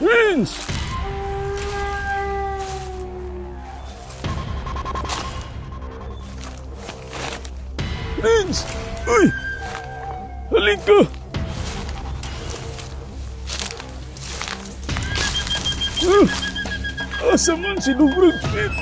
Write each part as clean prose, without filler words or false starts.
Vince! Vince! Uy! Halika! Asa man si Brad Pitt?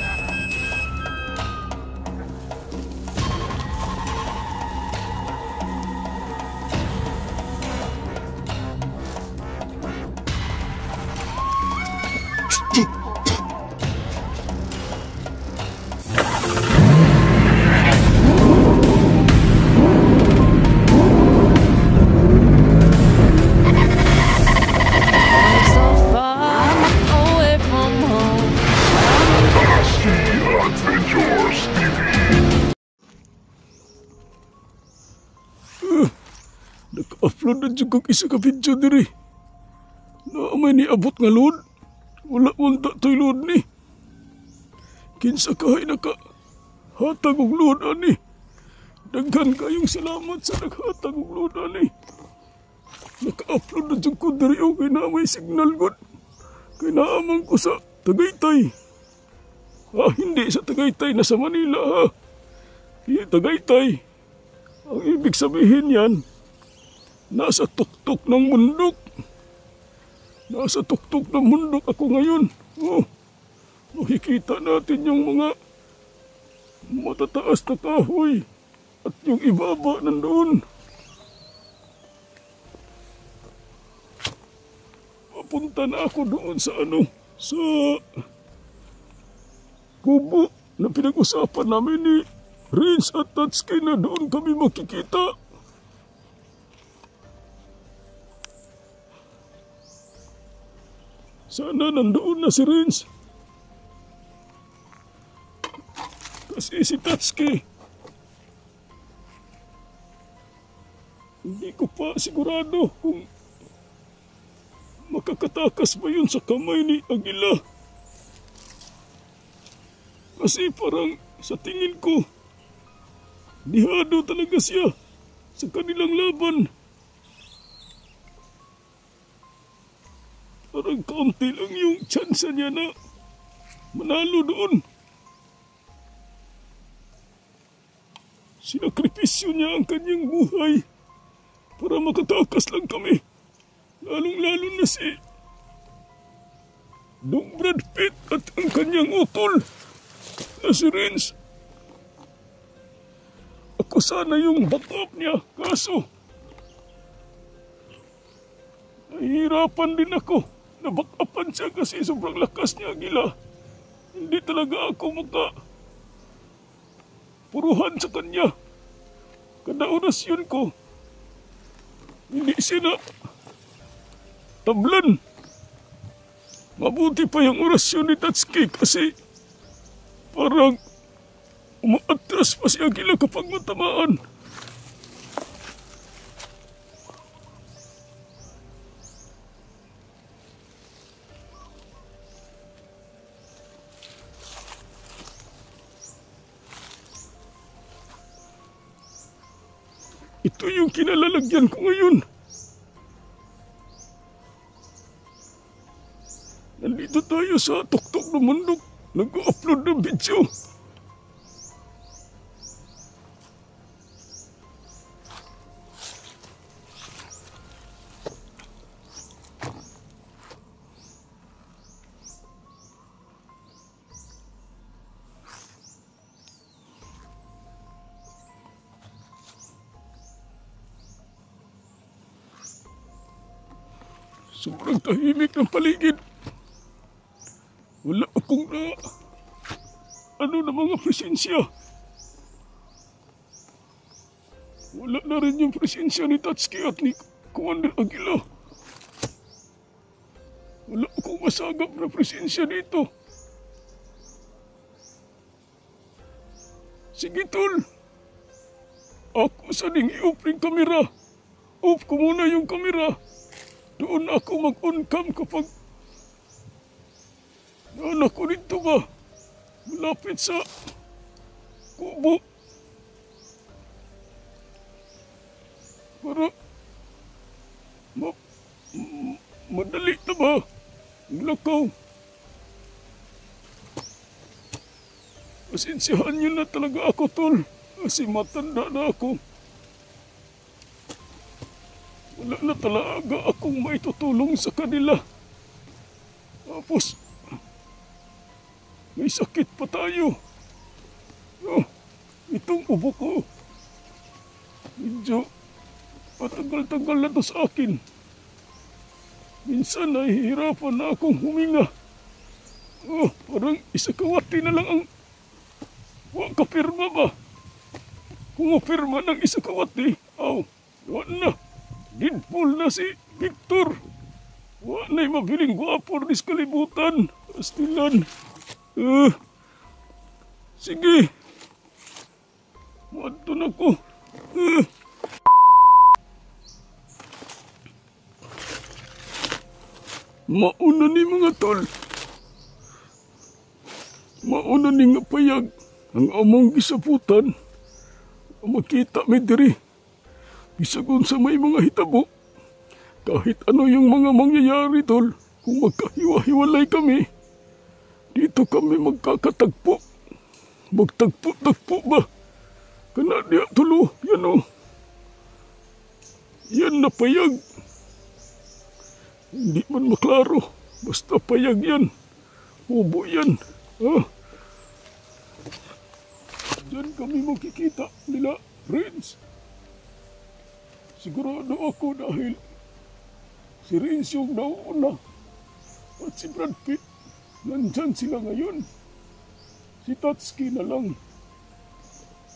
Naka-upload na dyan kong isa ka video diri. Naamay ni abot nga load. Wala mong to'y load ni. Kinsa kahay naka hatag og load ani. Daghan kayong salamat sa naghatag og load ani. Naka-upload na dyan ko diri o kay naamay signal god. Kay naamang ko sa Tagaytay. Hindi sa Tagaytay, nasa Manila ha. Tagaytay. Ang ibig sabihin yan, nasa tuktok ng bundok. Nasa tuktok ng bundok ako ngayon. Makikita natin yung mga matataas na kahoy at yung ibaba nandoon. Papunta na ako doon sa sa kubo na pinag-usapan namin ni Renz at Tatsuki na doon kami makikita. Sana nandoon na si Renz. Kasi si Tatsuki, hindi ko pa sigurado kung makakatakas ba yun sa kamay ni Aguila. Kasi parang sa tingin ko, dihado talaga siya sa kanilang laban. Parang kaunti lang yung tsansa niya na manalo doon. Sinakripisyo niya ang kanyang buhay para makatakas lang kami. Lalong-lalo na si Brad Pitt at ang kanyang utol na si Renz. Ako sana yung backup niya, kaso nahihirapan din ako na backupan siya kasi sobrang lakas niya, Aguila. Hindi talaga ako puruhan sa kanya. Kada orasyon ko, hindi siya na tablan. Mabuti pa yung orasyon ni Tatsuki kasi parang umaatras pa si Aguila kapag matamaan. Ito yung kinalalagyan ko ngayon. Nandito tayo sa tuktok ng bundok. Nag-upload ng video. Sobrang tahimik ng paligid. Wala akong na mga presensya. Wala na rin yung presensya ni Tatsuki at ni Commander Aguila. Wala akong masagap na presensya dito. Sige tol, ako saning i-off ring kamera. Off ko muna yung kamera. Doon ako mag-on cam kapag naanak ko dito ba? Malapit sa kubo. Para madali na ba? Naglakaw. Pasensyahan niyo na talaga ako, tol. Kasi matanda na ako. Wala na talaga akong maitutulong sa kanila. Tapos, may sakit pa tayo. Oh, itong ubo ko. Medyo matagal-tagal na to sa akin. Minsan nahihirapan na akong huminga. Oh, parang isakawati na lang ang kapirma ba? Kung mapirma ng isakawati, wala na. Deadpool na si Victor. Wala na'y mabiling guwapo rin sa kalibutan. Pastilan. Sige. Mato na ko. Mauna ni mga tol. Mauna ni nga payag ang among gisaputan. Makita mi diri. Bisagon sa may mga hitabo. Kahit ano yung mga mangyayari tol, kung magkahiwa-hiwalay kami, dito kami magkakatagpo. Magtagpo-tagpo ba? Kana diya tulo, yan o. Yan na payag. Hindi man maklaro. Basta payag yan. Hubo yan. Diyan kami makikita nila, friends. Sigurado ako dahil si Renz yung nauna at si Brad Pitt. Nandyan sila ngayon. Si Tatsuki na lang.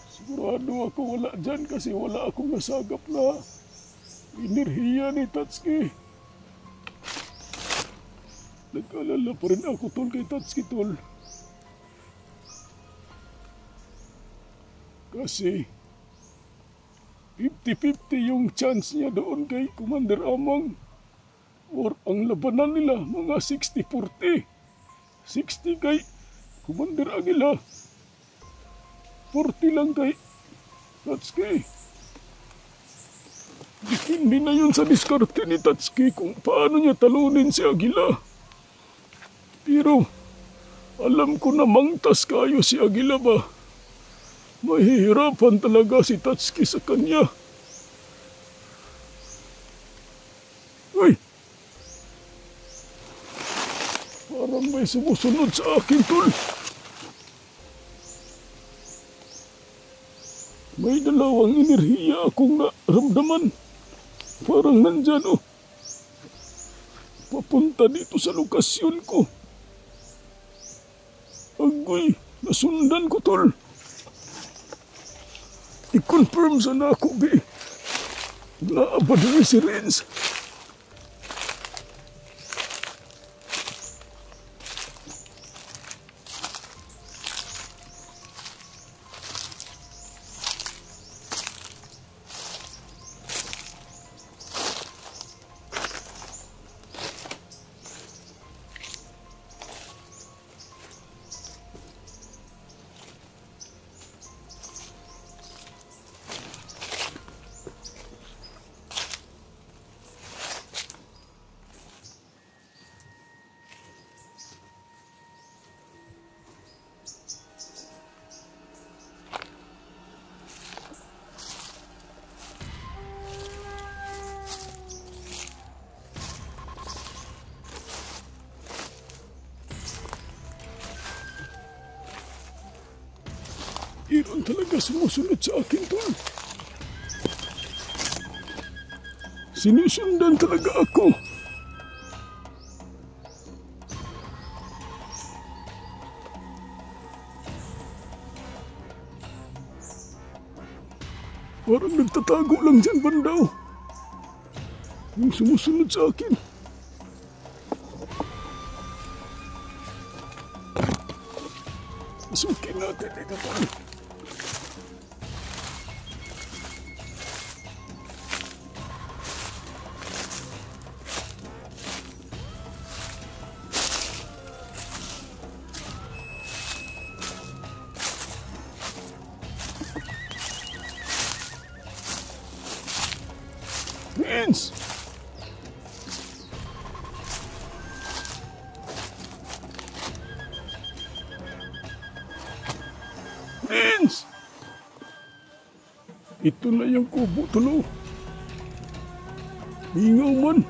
Sigurado ako wala dyan kasi wala akong nasagap na enerhiya ni Tatsuki. Nag-alala pa rin ako tol kay Tatsuki tol. Kasi 50-50 yung chance niya doon kay Commander Amang. Or ang labanan nila mga 60-40. 60 kay Commander Aguila. 40 lang kay Tatsuki. Depende na yun sa diskarte ni Tatsuki kung paano niya talunin si Aguila. Pero alam ko na mangtas kayo si Aguila ba. Mahihirapan talaga si Tatsuki sa kanya. Uy! Parang may sumusunod sa akin, tol. May dalawang enerhiya akong naramdaman. Parang nandyan, oh. Papunta dito sa lokasyon ko. Agoy, nasundan ko, tol. I-confirm sana ako, be. Naabad rin si Renz. Iron talaga sumusunod sa akin, tol. Sinusundan talaga ako. Parang nagtatago lang dyan, bandaw. Yung sumusunod sa akin. Pasukin natin ito, tol. Renz! Ito na yung kubo tulo. Ingaw man.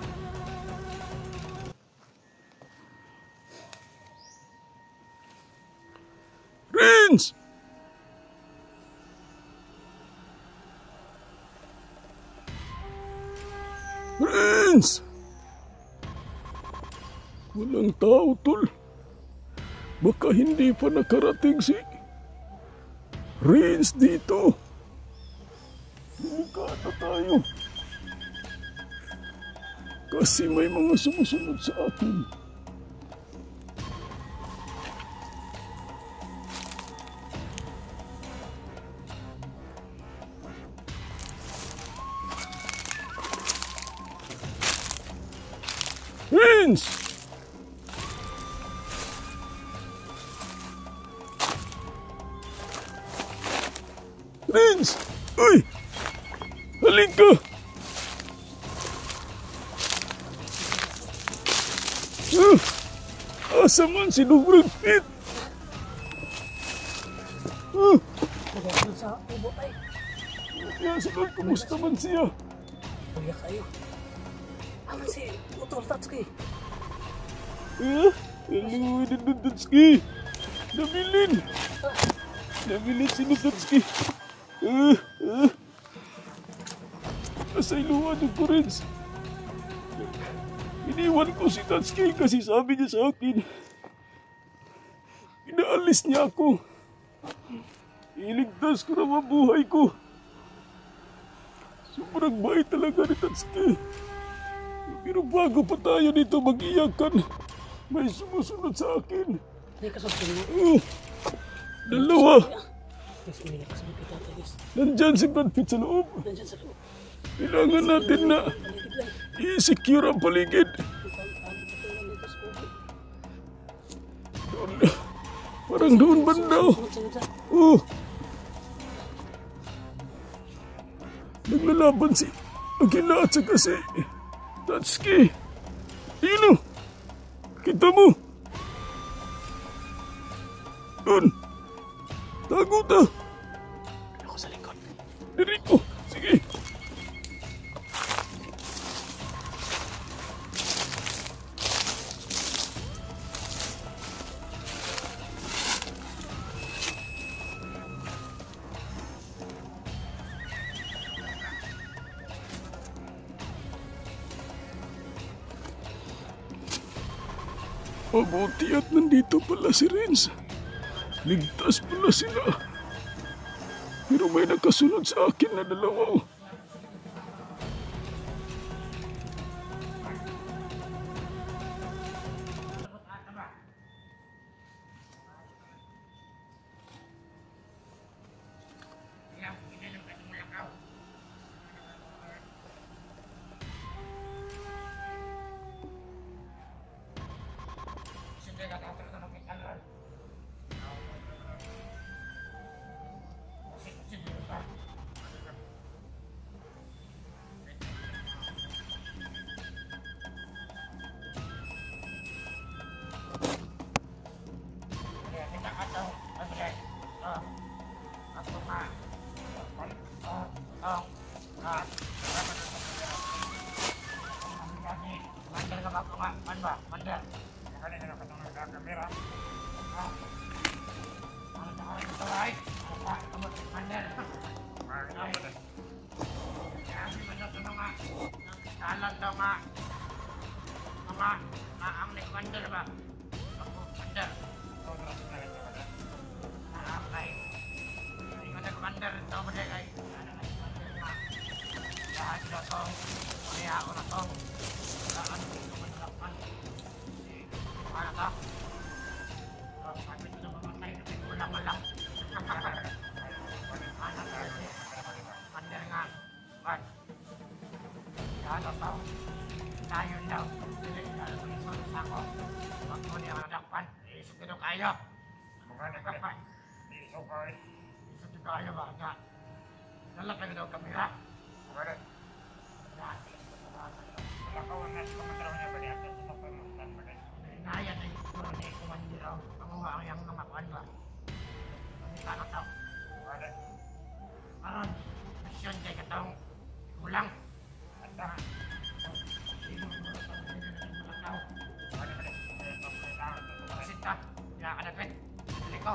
Renz! Renz! Walang tao, tol. Baka hindi pa nakarating si Renz dito. Delikado tayo. Kasi may mga sumusunod sa akin. Renz! Renz! Uy! Halika! Asa man si Brad Pitt? Nagagawin sa ubo ay. Kaya sunod, kumusta man siya? Kuya kayo. Aman si Utol Tatsuki. Hello, Dudutski. Nabilin. Nabilin si Dudutski. Asay luwan ng Renz. Iniwan ko si Tatsuki kasi sabi niya sa akin. Inaalis niya ako. Iligtas ko na mabuhay ko. Sobrang bait talaga ni Tatsuki. Pero bago pa tayo dito mag-iyakan, may sumusunod sa akin. Hindi ka sabihin mo. Dalawa. Yes, may nakasunod kita tayo. Nandyan si Brad Pitt sa loob. Nandiyan sa loob. Kailangan natin na i-secure ang paligid. Doon, parang doon banda. Oh. Naglalaban si Akila at saka si Tatsuki. Ayun o. Kita mo. Doon. Tago ta. Ako sa likod. Diri ko. Sige. Mabuti at nandito pala si Renz. Ligtas pala sila. Pero may nakasunod sa akin na dalawa. Pasyon kay katong kulang. At hindi mo malakaw. Ano ba rin? Pagkasit ka. Kaya ka napit. Balik ko.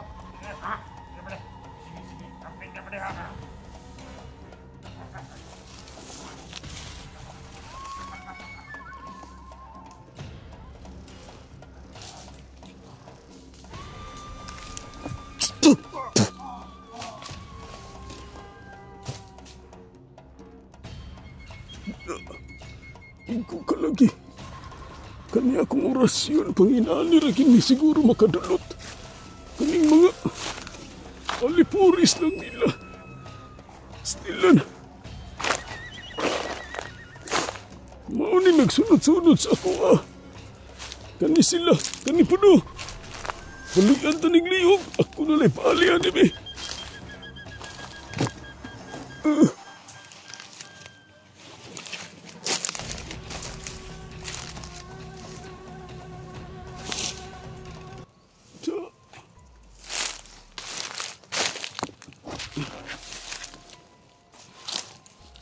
Ha? Ano ba rin? Sige. Kapit na ba rin ha? Ingko ka lagi. Kani akong orasyon panginani ra kini siguro makadulot. Kaning mga alipuris lang nila. Stilan. Mao ni nagsunod-sunod sa ako Kani sila, kani puno. Balikan tanig lihog, ako na lang paalihan ni be.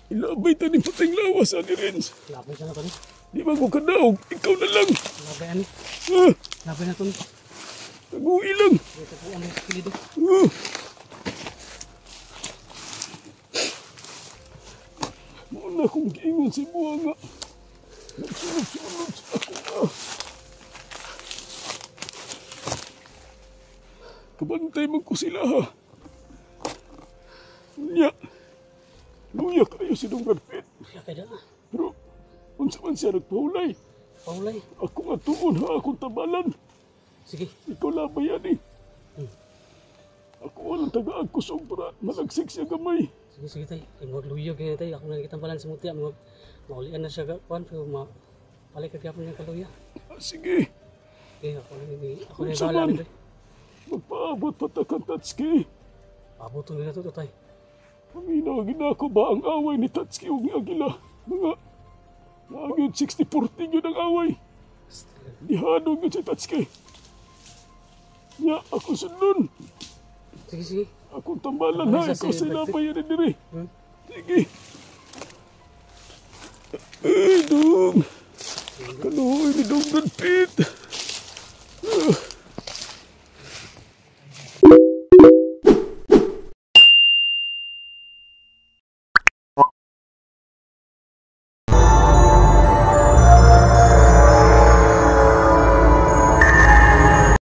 Ilabay ta ni pating lawas, Ani Renz. Labay ka na to ni. Di ba ko kadaog? Ikaw na lang. Labay ani. Ah, Labay na to ni. Tagui lang. Ito po ang kilido. Muna akong giingon si Buanga. Nagsunod-sunod sa ako Kabantay mo ko sila ha. Nya. Luya kayo si Dong Garpit. Siya kaya na. Pero, unsa man siya nagpahulay. Paulay. Ako nga tuon ha, akong tabalan. Sige. Ikaw labay yan eh. Ako walang tagaan ko sobra. Malagsik siya gamay. Sige tay. Ay magluyog ganyan tay. Ako nakikita balan sa mutya. Maulian na siya kuan pero balik ka gyapon yung kaluya. Sige. Ako na Unsa bahala man? ni tay. Magpaabot patakang Tatsuki. Abuton nila to tay. Paminawagin na ako ba ang away ni Tatsuki o ni Agila? Mga nagyod 60-40 yun ang away. Dihanong yun si Tatsuki. Nya, ako sundon. Sige. Akong tambalan ha, ikaw sa labay yan diri. Sige. Ay, Dong. Kaluhoy ni Dong Garpit.